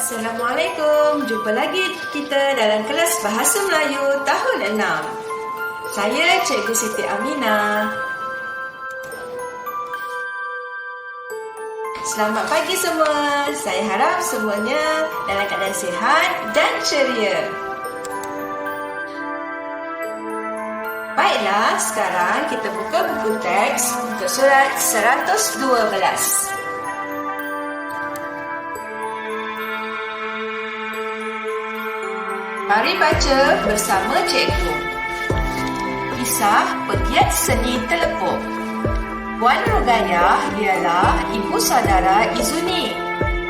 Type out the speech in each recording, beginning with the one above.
Assalamualaikum. Jumpa lagi kita dalam kelas Bahasa Melayu tahun 6. Saya Cikgu Siti Aminah. Selamat pagi semua. Saya harap semuanya dalam keadaan sihat dan ceria. Baiklah, sekarang kita buka buku teks untuk surat 112. Mari baca bersama cikgu. Kisah pegiat seni telepok. Puan Rogayah ialah ibu saudara Izuni.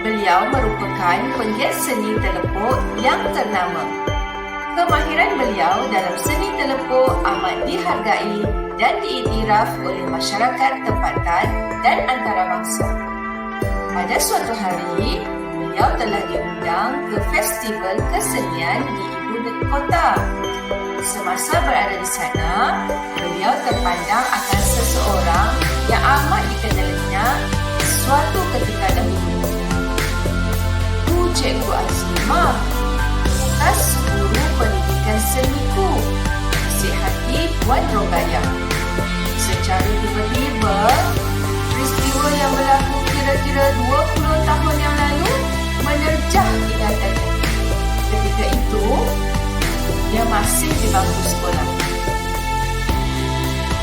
Beliau merupakan pegiat seni telepok yang ternama. Kemahiran beliau dalam seni telepok amat dihargai dan diiktiraf oleh masyarakat tempatan dan antarabangsa. Pada suatu hari, beliau telah diundang ke festival kesenian di ibu kota. Semasa berada di sana, beliau terpandang akan seseorang yang amat dikenalinya suatu ketika dahulu. Cikgu Azimah, bekas guru pendidikan seniku, nasihati Puan Rogayah. Secara tiba-tiba, peristiwa yang berlaku kira-kira 20 tahun yang lalu menerjah ingatannya. Ketika itu, dia masih di bangku sekolah.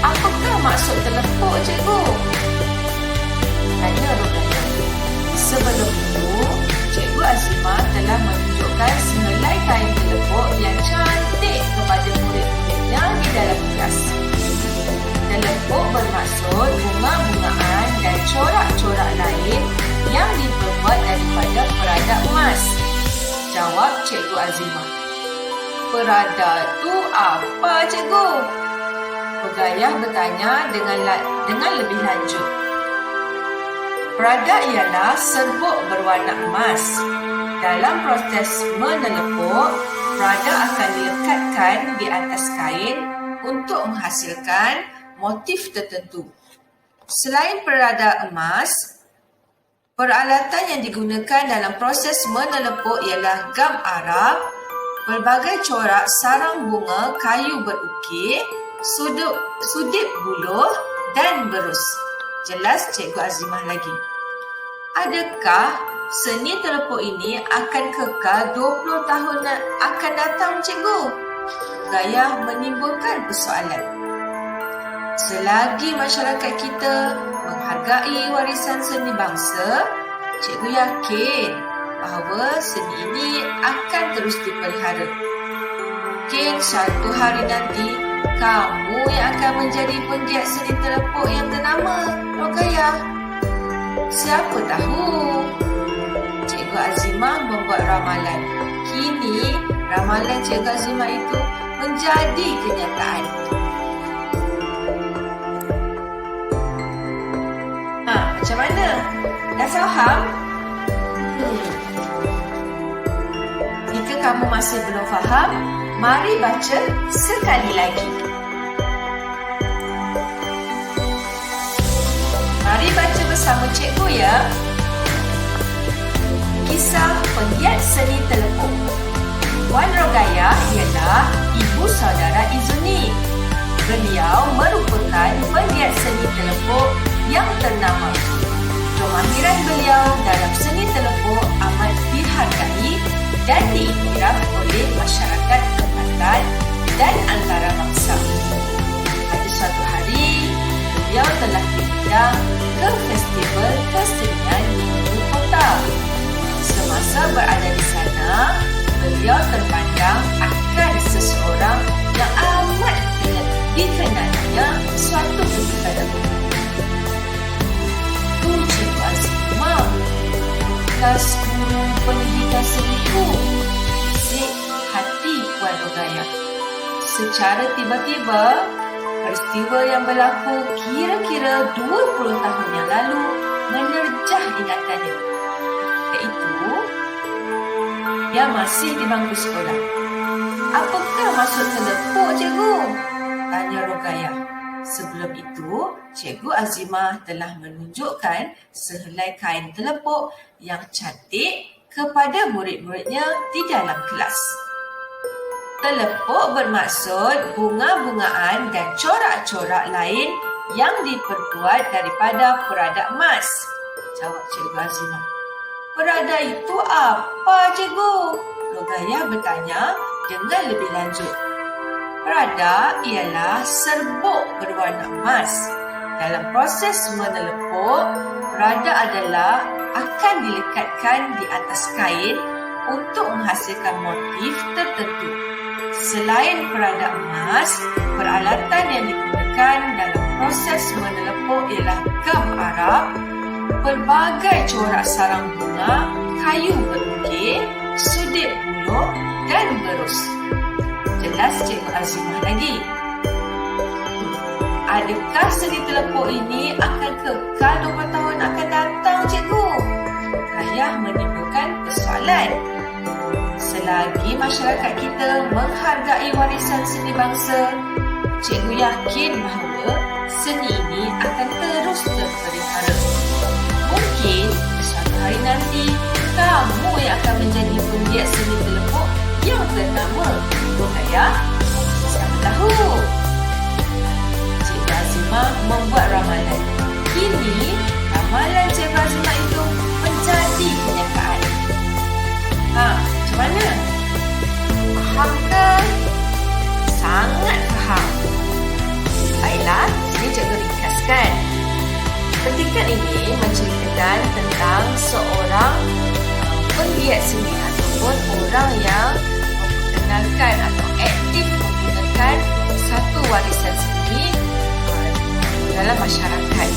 Apakah maksud telepok, cikgu? Tanya Rogayah. Sebelum itu, Cikgu Azimah telah menunjukkan sehelai kain telepok yang cantik kepada murid-muridnya di dalam kelas. Telepok bermaksud bunga-bungaan dan corak-corak lain yang diperbuat daripada perada emas. Jawab Cikgu Azimah. Perada tu apa, cikgu? Rogayah bertanya dengan lebih lanjut. Perada ialah serbuk berwarna emas. Dalam proses menelepok, perada akan dilekatkan di atas kain untuk menghasilkan motif tertentu. Selain perada emas, peralatan yang digunakan dalam proses menelepok ialah gam Arab, pelbagai corak sarang bunga kayu berukir, sudip buluh dan berus. Jelas Cikgu Azimah lagi. Adakah seni telepok ini akan kekal 20 tahun akan datang, cikgu? Rogayah menimbulkan persoalan. Selagi masyarakat kita menghargai warisan seni bangsa, cikgu yakin bahawa seni ini akan terus dipelihara. Mungkin suatu hari nanti, kamu yang akan menjadi penggiat seni telepok yang ternama, Rogayah. Siapa tahu? Cikgu Azimah membuat ramalan. Kini, ramalan Cikgu Azimah itu menjadi kenyataan. Macam mana? Dah faham? Jika kamu masih belum faham, mari baca sekali lagi. Mari baca bersama cikgu ya. Kisah penggiat seni telepok. Puan Rogayah ialah ibu saudara Izuni. Beliau merupakan penggiat seni telepok yang ternama. Kemahiran beliau dalam seni telepok amat dihargai dan diiktiraf oleh masyarakat tempatan dan antarabangsa. Pada suatu hari, beliau telah diundang ke festival kesenian di ibu kota. Semasa berada di sana, beliau terpandang akan seseorang yang amat dikenalinya suatu ketika dahulu. Cikgu Azimah, bekas guru pendidikan seniku, bisik hati Puan Rogayah. Secara tiba-tiba, peristiwa yang berlaku kira-kira 20 tahun yang lalu menerjah ingatannya. Iaitu, dia masih di bangku sekolah. Apakah maksud telepok, cikgu? Tanya Rogayah. Sebelum itu, Cikgu Azimah telah menunjukkan sehelai kain telepok yang cantik kepada murid-muridnya di dalam kelas. Telepok bermaksud bunga-bungaan dan corak-corak lain yang diperbuat daripada peradak emas. Jawab Cikgu Azimah. Peradak itu apa, Cikgu? Rogayah bertanya dengan lebih lanjut. Peradak ialah serbuk berwarna emas. Dalam proses menelepok, peradak adalah akan dilekatkan di atas kain untuk menghasilkan motif tertentu. Selain peradak emas, peralatan yang digunakan dalam proses menelepok ialah gam Arab, pelbagai corak sarang bunga, kayu berukir, sudip buluh dan berus. Jelas Cikgu Azimah lagi. Adakah seni telepok ini akan kekal 20 tahun akan datang, Cikgu? Rogayah menimbulkan persoalan. Selagi masyarakat kita menghargai warisan seni bangsa, Cikgu yakin bahawa seni ini akan terus terpelihara. Mungkin suatu hari nanti kamu yang akan menjadi penggiat seni telepok yang ternama. Rogayah, siapa tahu? Cikgu Azimah membuat ramalan. Kini, ramalan Cikgu Azimah itu menjadi kenyataan. Macam mana? Faham ke? Sangat faham. Baiklah, sini Cikgu ringkaskan. Petikan ini menceritakan tentang seorang penggiat seni ataupun orang yang memperkenalkan atau aktif menggunakan satu warisan seni dalam masyarakat.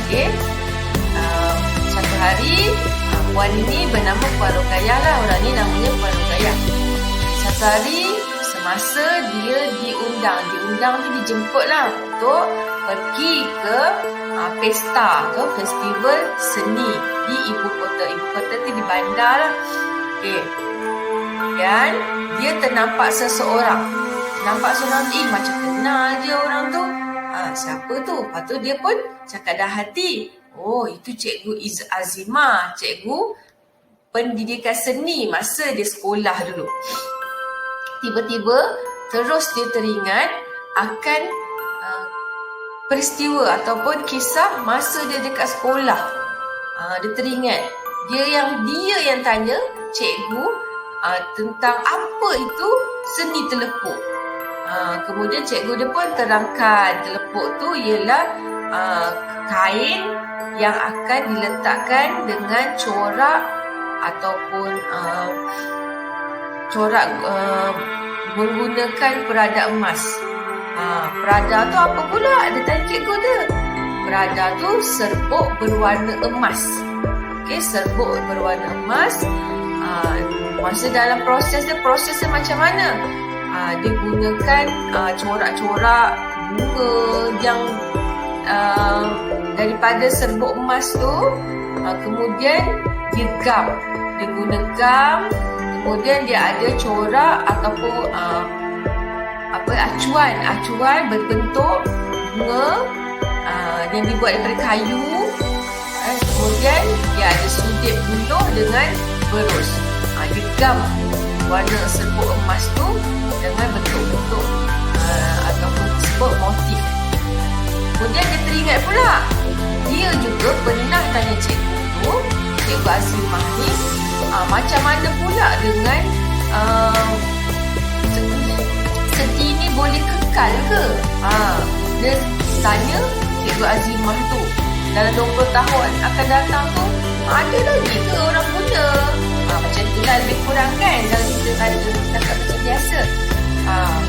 Okey. Satu hari puan ini bernama Puan Rogayah lah. Orang ni namanya Puan Rogayah. Satu hari semasa dia diundang tu dijemput lah untuk pergi ke pesta atau festival seni di ibu kota. Ibu kota tu di bandar lah. Okay. Dan dia ternampak seseorang. Nampak seorang tu, macam kenal dia orang tu. Siapa tu? Lepas tu dia pun cakap dah hati. Oh, itu Cikgu Azimah. Cikgu pendidikan seni masa dia sekolah dulu. Tiba-tiba terus dia teringat akan peristiwa ataupun kisah masa dia dekat sekolah. Dia teringat. Dia yang tanya cikgu tentang apa itu seni telepok. Kemudian cikgu dia pun terangkan telepok tu ialah kain yang akan diletakkan dengan corak ataupun corak menggunakan peradak emas. Peradak tu apa pula? Dia tanya cikgu dia. Peradak tu serbuk berwarna emas. Okey, serbuk berwarna emas. Masa dalam prosesnya macam mana? Dia gunakan corak-corak bunga yang daripada serbuk emas tu, kemudian dia gam. Dia guna gam, kemudian dia ada corak ataupun acuan berbentuk bunga yang dibuat daripada kayu. Kemudian dia ada sudip buluh dengan berus. Dia gam warna serbuk emas tu dengan bentuk-bentuk ataupun sebut motif. Kemudian dia teringat pula, dia juga pernah tanya Cikgu Azimah ni, macam mana pula dengan seni ni boleh kekal ke? Dia tanya Cikgu Azimah tu, dalam 20 tahun akan datang tu, ada lagi ke orang guna? Macam tu lah lebih kurang kan, kalau kita tanya cakap macam biasa.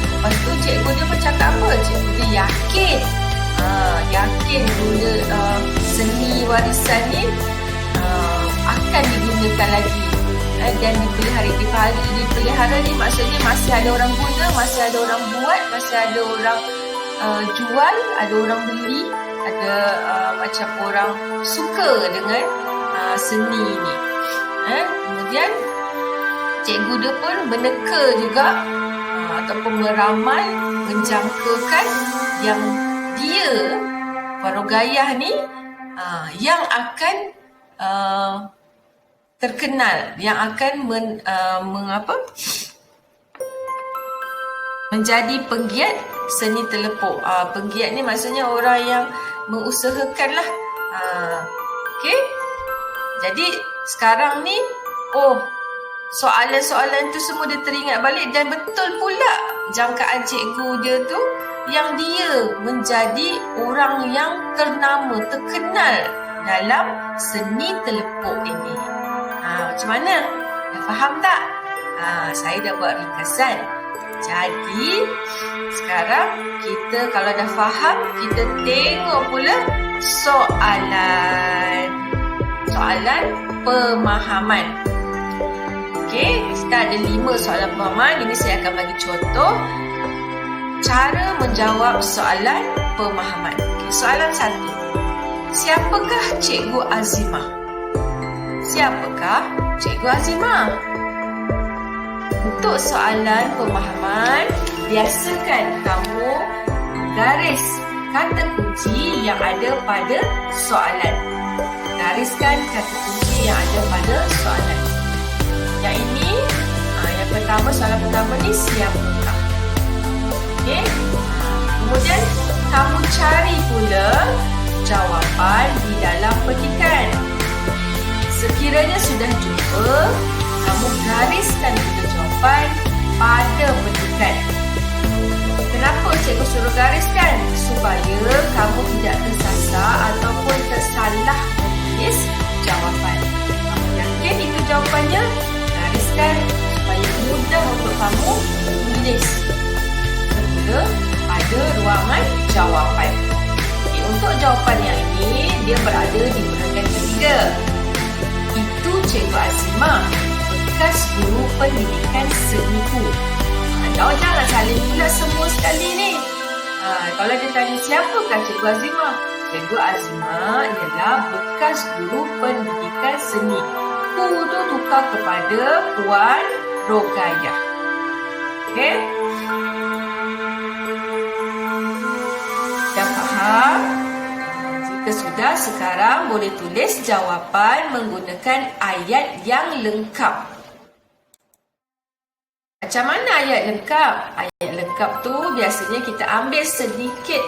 Lepas tu cikgu dia pun cakap apa? Cikgu dia yakin guna seni warisan ni akan digunakan lagi dan dipelihara ni maksudnya masih ada orang guna, masih ada orang buat, masih ada orang jual, ada orang beli, ada macam orang suka dengan seni ni. Kemudian cikgu dia pun meneka juga ataupun meramal, menjangkakan yang dia Puan Rogayah ni yang akan terkenal yang akan menjadi penggiat seni telepok. Penggiat ni maksudnya orang yang mengusahakan lah. Okey. Jadi sekarang ni, soalan-soalan tu semua dia teringat balik dan betul pula jangkaan cikgu dia tu yang dia menjadi orang yang ternama, terkenal dalam seni telepok ini. Macam mana? Dah faham tak? Saya dah buat ringkasan. Jadi, sekarang kita kalau dah faham, kita tengok pula soalan pemahaman. Okey, kita ada 5 soalan pemahaman. Ini saya akan bagi contoh cara menjawab soalan pemahaman. Okay, soalan 1. Siapakah Cikgu Azimah? Siapakah Cikgu Azimah? Untuk soalan pemahaman, biasakan kamu garis kata kunci yang ada pada soalan. Gariskan kata kunci yang ada pada soalan. Yang ini, yang pertama, soalan pertama ni siapakah? Okey. Kemudian kamu cari pula jawapan di dalam petikan. Sekiranya sudah jumpa, kamu gariskan pula jawapan pada petikan. Kenapa cikgu suruh gariskan? Supaya kamu tidak tersasar ataupun tersalah menulis jawapan. Kamu yakin itu jawapannya? Gariskan supaya mudah untuk kamu menulis semula pada ruangan jawapan. Okay, untuk jawapan yang ini, dia berada di bahagian ketiga. Itu Cikgu Azimah, bekas guru pendidikan seniku. Jangan salin pula semua sekali ni. Kalau dia tanya siapakah Cikgu Azimah? Cikgu Azimah ialah bekas guru pendidikan seni. Ku tu tukar kepada Puan Rogayah. Okey? Dah faham? Jika sudah, sekarang boleh tulis jawapan menggunakan ayat yang lengkap. Macam mana ayat lengkap? Ayat lengkap tu biasanya kita ambil sedikit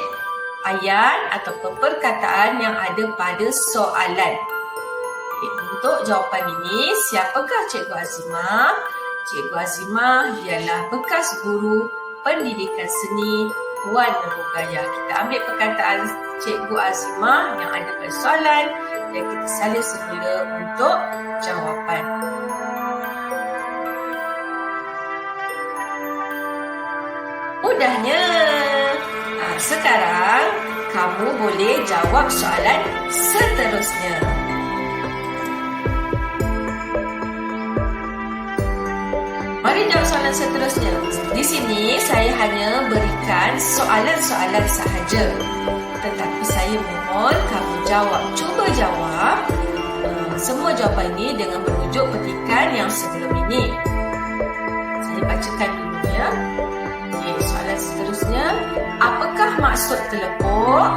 ayat atau perkataan yang ada pada soalan. Untuk jawapan ini, siapakah Cikgu Azimah? Cikgu Azimah ialah bekas guru pendidikan seni Puan Rogayah. Kita ambil perkataan Cikgu Azimah yang ada pada soalan dan kita salin semula untuk jawapan. Mudahnya. Sekarang kamu boleh jawab soalan seterusnya. Mari jawab soalan seterusnya. Di sini saya hanya berikan soalan-soalan sahaja. Tetapi saya mohon kamu jawab. Cuba jawab semua jawapan ini dengan merujuk petikan yang sebelum ini. Saya bacakan dulu ya. Okay, soalan seterusnya. Apakah maksud telepok?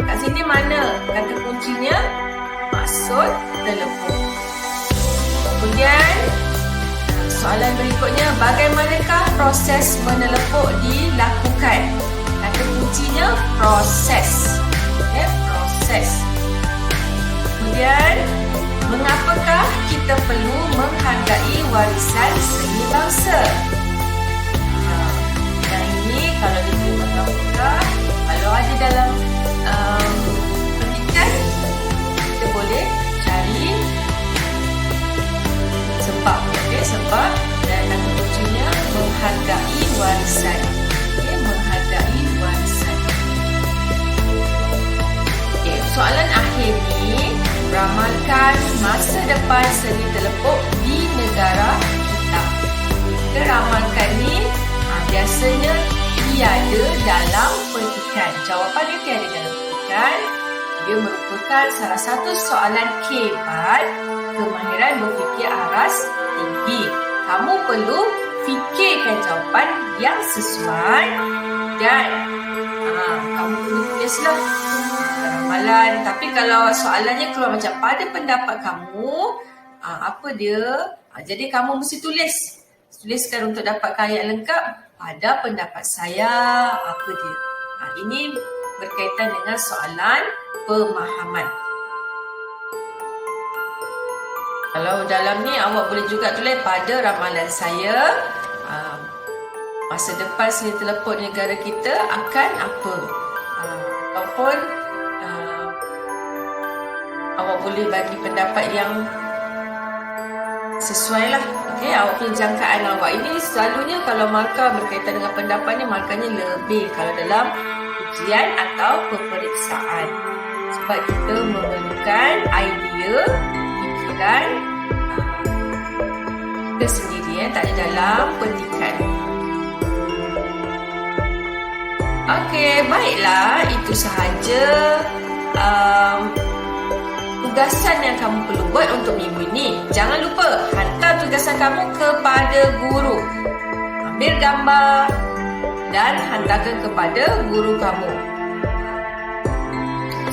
Kat sini mana kata kuncinya? Maksud telepok. Kemudian soalan berikutnya, bagaimanakah proses menelepok dilakukan? Kata kuncinya proses. Okay, proses. Kemudian, mengapakah kita perlu menghargai warisan seni bangsa? Yang ini kalau diterima mengapakah, kalau ada dalam petikan, kita boleh cari sebab. Okay, sebab dan kata kuncinya menghargai warisan. Okay, menghargai warisan. Okay, soalan akhir ni, ramalkan masa depan seni telepok di negara kita. Kita ramalkan ni biasanya tiada dalam petikan. Jawapan dia tiada dalam petikan. Dia merupakan salah satu soalan K4, kemahiran berfikir aras tinggi. Kamu perlu fikirkan jawapan yang sesuai dan kamu perlu tulislah ramalan. Tapi kalau soalannya keluar macam pada pendapat kamu, apa dia. Jadi kamu mesti tuliskan untuk dapatkan ayat lengkap. Pada pendapat saya, apa dia. Ini berkaitan dengan soalan pemahaman. Kalau dalam ni awak boleh juga tulis pada ramalan saya, masa depan seni teleport negara kita akan apa. Ataupun awak boleh bagi pendapat yang sesuai lah. Okay, awak punya jangkaan awak. Ini selalunya kalau markah berkaitan dengan pendapat ni, markahnya lebih kalau dalam ujian atau peperiksaan. Sebab kita memerlukan idea, fikiran kita sendiri, tak ada dalam petikan. Okey, baiklah. Itu sahaja tugasan yang kamu perlu buat untuk minggu ini. Jangan lupa hantar tugasan kamu kepada guru. Ambil gambar dan hantarkan kepada guru kamu.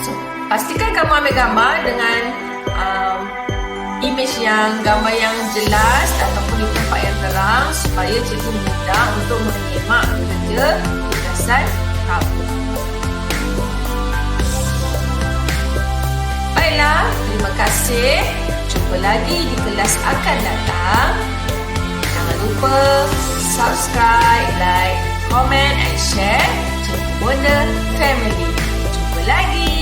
So, pastikan kamu ambil gambar dengan gambar yang jelas ataupun di tempat yang terang supaya cikgu mudah untuk menyimak kerja tugasan kamu. Baiklah, terima kasih. Jumpa lagi di kelas akan datang. Jangan lupa subscribe, like, comment and share Cikgu Bonda Family. Jumpa lagi.